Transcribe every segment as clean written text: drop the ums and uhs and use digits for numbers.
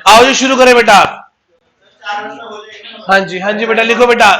आओ जी शुरू करें बेटा। हाँ जी बेटा लिखो बेटा,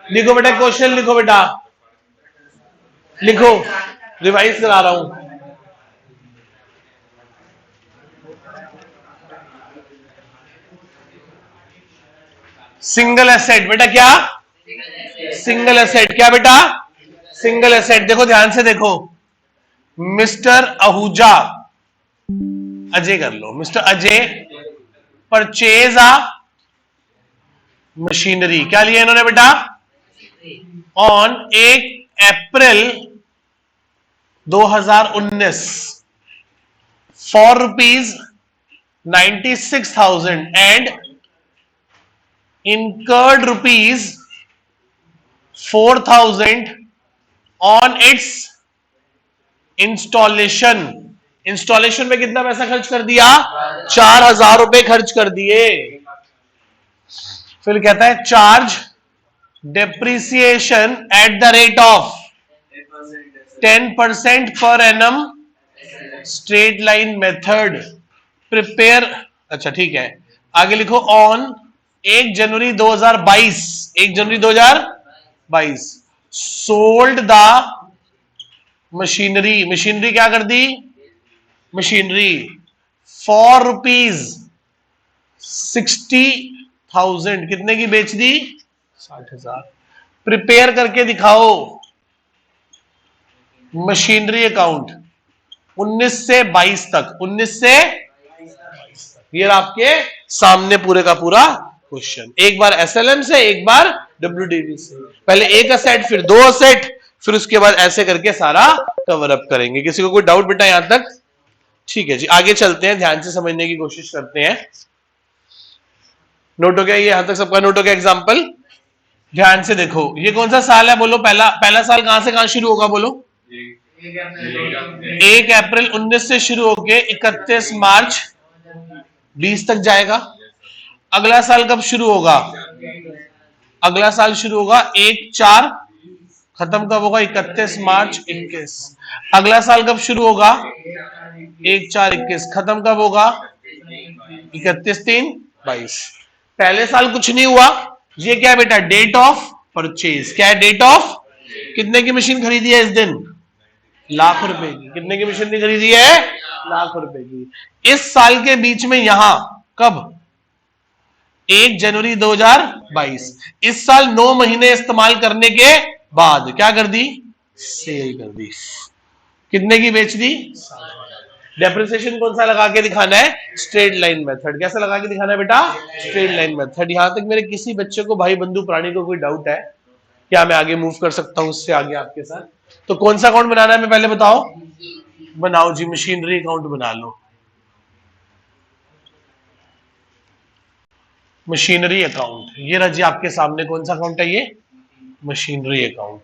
लिखो बेटा क्वेश्चन लिखो बेटा, लिखो, रिवाइज करा रहा हूं। सिंगल एसेट बेटा क्या? सिंगल एसेट क्या बेटा? Single asset. देखो ध्यान से देखो, मिस्टर आहूजा, अजय कर लो, मिस्टर अजय परचेज आ मशीनरी, क्या लिया इन्होंने बेटा? On 1 April 2019 for ₹96,000 and incurred ₹4,000 on it's installation. Installation में कितना पैसा खर्च कर दिया? 4,000 रुपए खर्च कर दिए। फिर कहता है charge depreciation at the rate of 10% per annum straight line method prepare. अच्छा ठीक है, आगे लिखो on 1 January 2022, 1 January 2022 sold the machinery, machinery क्या कर दी? मशीनरी फॉर ₹60,000, कितने की बेच दी? 60,000। प्रिपेयर करके दिखाओ मशीनरी अकाउंट 19 से 22 तक, 19 से ये आपके सामने पूरे का पूरा क्वेश्चन। एक बार एसएलएम से, एक बार डब्ल्यूडीवी से, पहले एक असेट फिर 2 असेट, फिर उसके बाद ऐसे करके सारा कवर अप करेंगे। किसी को कोई डाउट बेटा यहां तक? ठीक है जी, आगे चलते हैं, ध्यान से समझने की कोशिश करते हैं। नोट हो गया? ये यहां तक सबका नोट हो गया? एग्जाम्पल ध्यान से देखो, ये कौन सा साल है बोलो? पहला साल कहां से कहां शुरू होगा बोलो? 1 अप्रैल 19 से शुरू होके 31 मार्च 20 तक जाएगा। अगला साल कब शुरू होगा? अगला साल शुरू होगा 1/4, खत्म कब होगा? 31 मार्च 21। अगला साल कब शुरू होगा? 1/4/21, खत्म कब होगा? 31/3/22। पहले साल कुछ नहीं हुआ। ये क्या बेटा? Date of purchase. क्या है? Date of. कितने की मशीन खरीदी है इस दिन? लाख रुपए की। कितने की मशीन खरीदी है? लाख रुपए की। इस साल के बीच में यहां कब? 1 जनवरी 2022। इस साल 9 महीने इस्तेमाल करने के बाद क्या कर दी? सेल कर दी। कितने की बेच दी? डेप्रिसिएशन कौन सा लगा के दिखाना है? Straight line method. कैसा लगा के दिखाना है बेटा? Straight line method. यहां तक मेरे किसी बच्चे को, भाई बंधु प्राणी को कोई डाउट है? क्या मैं आगे मूव कर सकता हूं उससे आगे आपके साथ? तो कौन सा अकाउंट बनाना है मैं पहले बताओ? बनाओ जी, मशीनरी अकाउंट बना लो। मशीनरी अकाउंट, ये रहा जी आपके सामने। कौन सा अकाउंट है ये? Machinery account.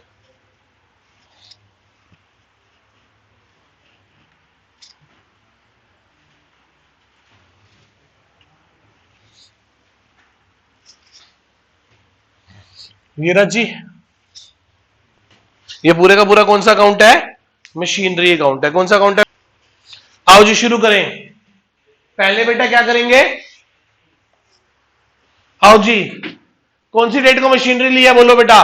ये रहा जी, ये पूरे का पूरा कौन सा अकाउंट है? मशीनरी अकाउंट है। कौन सा अकाउंट है? आओ जी शुरू करें। पहले बेटा क्या करेंगे? आओ जी, कौन सी डेट को मशीनरी लिया बोलो बेटा?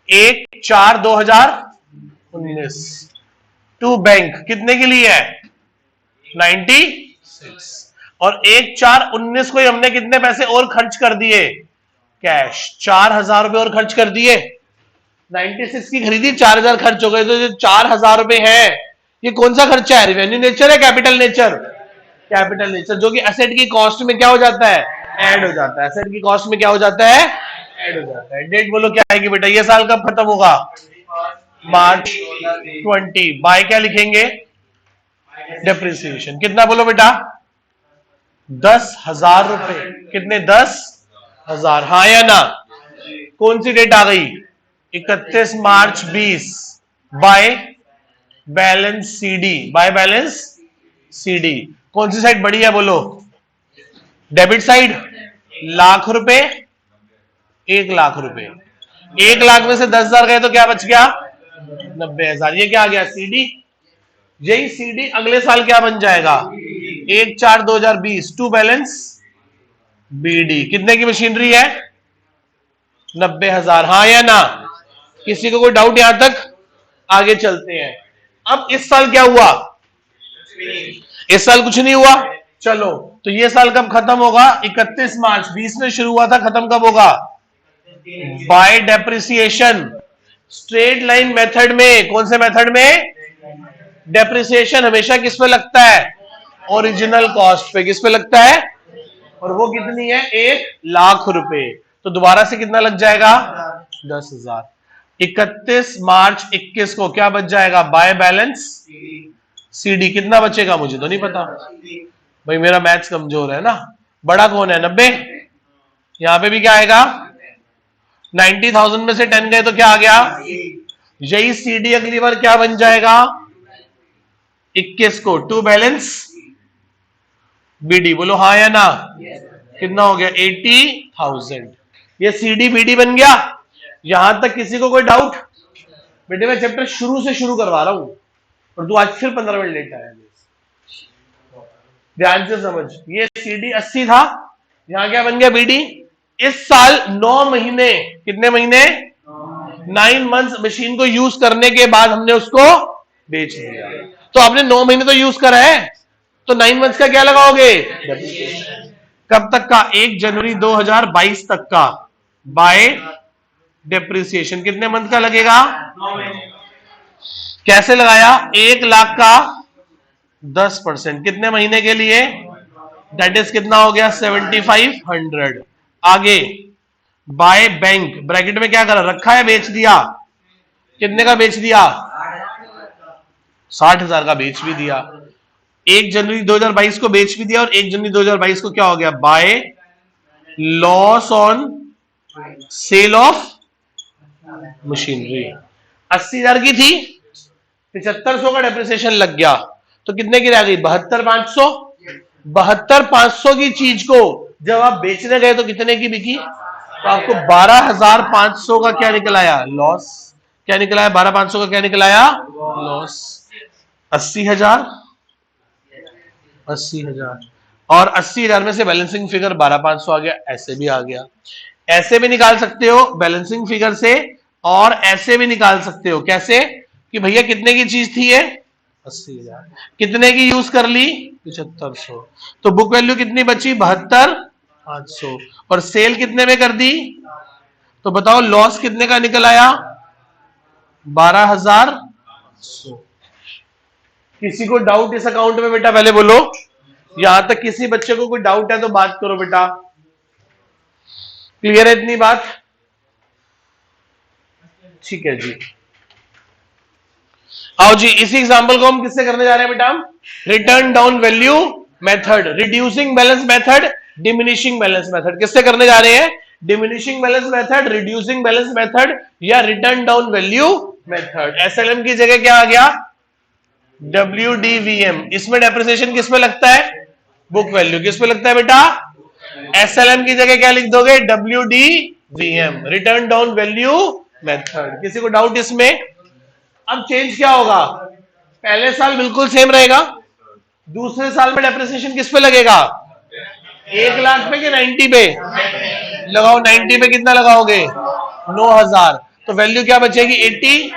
1/4/2019 टू बैंक। कितने के लिए है? 96। और 1/4/19 को ही हमने कितने पैसे और खर्च कर दिए? कैश 4,000 रुपए और खर्च कर दिए। 96 की खरीदी, 4,000 खर्च हो गए। तो जो 4,000 रुपए है, ये कौन सा खर्चा है? रेवेन्यू नेचर है कैपिटल नेचर? कैपिटल नेचर, जो कि एसेट की कॉस्ट में क्या हो जाता है? ऐड हो जाता है। एसेट की कॉस्ट में क्या हो जाता है? ऐड हो जाता है। डेट बोलो क्या आएगी बेटा? ये साल कब खत्म होगा? मार्च 20। बाय क्या लिखेंगे? डेप्रिसिएशन। कितना बोलो बेटा? 10,000 रुपए। कितने? 10,000। हाँ या ना? कौन सी डेट आ गई? 31 मार्च 20। By balance CD. By balance CD. कौन सी साइड बड़ी है बोलो? Debit side. लाख रुपए, 1,00,000 रुपए। 1,00,000 में से 10,000 गए तो क्या बच गया? 90,000। ये क्या आ गया? सीडी। यही सीडी अगले साल क्या बन जाएगा? 1/4/2020 टू बैलेंस बीडी कितने की मशीनरी है? 90,000। हाँ या ना? किसी को कोई डाउट यहां तक? आगे चलते हैं। अब इस साल क्या हुआ? इस साल कुछ नहीं हुआ। चलो तो ये साल कब खत्म होगा? 31 मार्च। 20 में शुरू हुआ था, खत्म कब होगा? Bye depreciation. Straight line method में, कौन से मेथड में? डेप्रिसिएशन हमेशा किस पे लगता है? ओरिजिनल कॉस्ट पे। किस पे लगता है? और वो कितनी है? 1,00,000 रुपए। तो दोबारा से कितना लग जाएगा? 10,000। 31 मार्च 21 को क्या बच जाएगा? बाय बैलेंस सीडी कितना बचेगा? मुझे तो नहीं पता भाई, मेरा मैथ्स कमजोर है ना। बड़ा कौन है? 90। यहां पे भी क्या आएगा? 90,000 में से 10 गए तो क्या आ गया? यही सीडी अगली बार क्या बन जाएगा? 21 को टू बैलेंस बीडी। बोलो हाँ या ना? कितना हो गया? 80,000। ये सीडी बीडी बन गया। यहां तक किसी को कोई डाउट? बेटे मैं चैप्टर शुरू से शुरू करवा रहा हूं और तू आज फिर 15 मिनट लेट आया। ध्यान से समझ। ये सीडी 80 था, यहां क्या बन गया? बीडी। इस साल 9 महीने, कितने महीने? 9 मंथ्स मशीन को यूज करने के बाद हमने उसको बेच दिया। तो आपने 9 महीने तो यूज करा है, तो 9 मंथ्स का क्या लगाओगे? कब तक का? 1 जनवरी 2022 तक का बाय डेप्रिसिएशन। कितने मंथ का लगेगा? कैसे लगाया? 1,00,000 का 10%। कितने महीने के लिए? दैट इज कितना हो गया? 7,500। आगे बाय बैंक, ब्रैकेट में क्या करा? रखा है, बेच दिया। कितने का बेच दिया? 60,000 का बेच भी दिया। 1 जनवरी 2022 को बेच भी दिया और 1 जनवरी 2022 को क्या हो गया? By loss on sale of machinery. 80,000 की थी, 7500 का डेप्रिसिएशन लग गया, तो कितने की रह गई? 72,500। 72,500 की चीज को जब आप बेचने गए तो कितने की बिकी? तो आपको 12,500 का क्या निकल आया? लॉस। क्या निकल आया? 12,500 का क्या निकल आया? लॉस। 80,000, 80,000 और 80,000 में से बैलेंसिंग फिगर 12,500 आ गया। ऐसे भी आ गया। ऐसे भी निकाल सकते हो बैलेंसिंग फिगर से, और ऐसे भी निकाल सकते हो। कैसे? कि भैया कितने की चीज थी ये? 80,000। कितने की यूज कर ली? 7500। तो बुक वैल्यू कितनी बची? 72,500। और सेल कितने में कर दी? तो बताओ लॉस कितने का निकल आया? 12,100। किसी को डाउट इस अकाउंट में? बेटा पहले बोलो। यहां तक किसी बच्चे को कोई डाउट है तो बात करो बेटा। क्लियर है इतनी बात? ठीक है जी। आओ जी, इसी एग्जांपल को हम किससे करने जा रहे हैं बेटा? Return down value method, reducing balance method, diminishing balance method. किससे करने जा रहे हैं? Diminishing balance method, reducing balance method या return down value method. SLM की जगह क्या आ गया? WDVM। इसमें डेप्रिसिएशन किस पे लगता है? Book value. किस पे लगता है बेटा? एसएलएम की जगह क्या लिख दोगे? WDVM, return down value method. किसी को डाउट इसमें? अब चेंज क्या होगा? पहले साल बिल्कुल सेम रहेगा, दूसरे साल में डेप्रिसिएशन किस पे लगेगा? 1,00,000 पे कि 90 पे? लगाओ 90 पे। कितना लगाओगे? 9,000। तो वैल्यू क्या बचेगी? 80।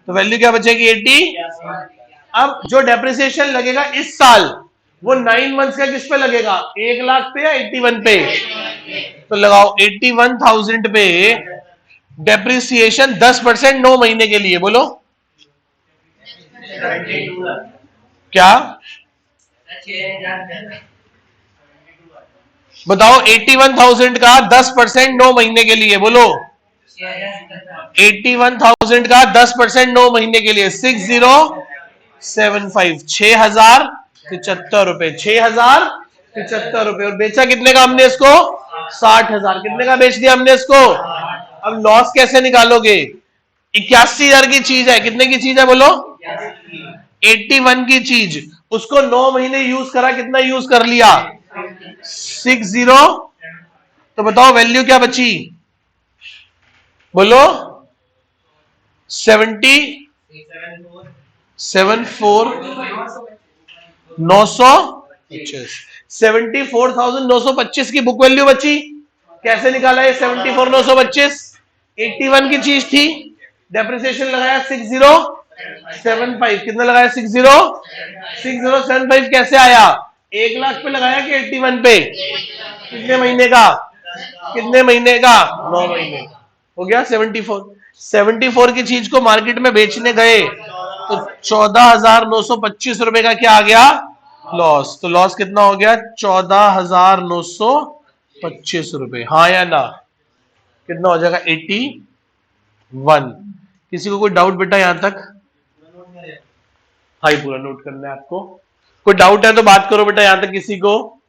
तो वैल्यू क्या बचेगी? 80। अब जो डेप्रिसिएशन लगेगा इस साल, वो 9 मंथ्स का किस पे लगेगा? 1,00,000 पे या 81 पे? तो लगाओ 81,000 पे डेप्रिसिएशन 10% 9 महीने के लिए। बोलो क्या? बताओ 81,000 का 10% 9 महीने के लिए। बोलो 81,000 का 10% 9 महीने के लिए 6075, 6,075 रुपए। 6,075 रुपए। और बेचा कितने का हमने इसको? 60,000। कितने का बेच दिया हमने इसको? अब लॉस कैसे निकालोगे? 81,000 की चीज है। कितने की चीज है? बोलो 81 की चीज, उसको 9 महीने यूज करा। कितना यूज कर लिया? 60। तो बताओ वैल्यू क्या बची? बोलो 74, 900 74,925 की बुक वैल्यू बची। कैसे निकाला है 74,925? 81 की चीज थी, डेप्रिसिएशन लगाया 6075। कितना लगाया? 6075। कैसे आया? 1 लाख पे लगाया कि 81 पे? कितने महीने का? कितने महीने का? 9 महीने का। हो गया 74 की चीज को मार्केट में बेचने गए तो 14,925 रुपए का क्या आ गया? लॉस। तो लॉस कितना हो गया? 14,925 रुपए। हाँ या ना? कितना हो जाएगा? 81। किसी को कोई डाउट बेटा यहां तक? हाँ, ही पूरा नोट करना है आपको। कोई डाउट है तो बात करो बेटा यहां तक किसी को।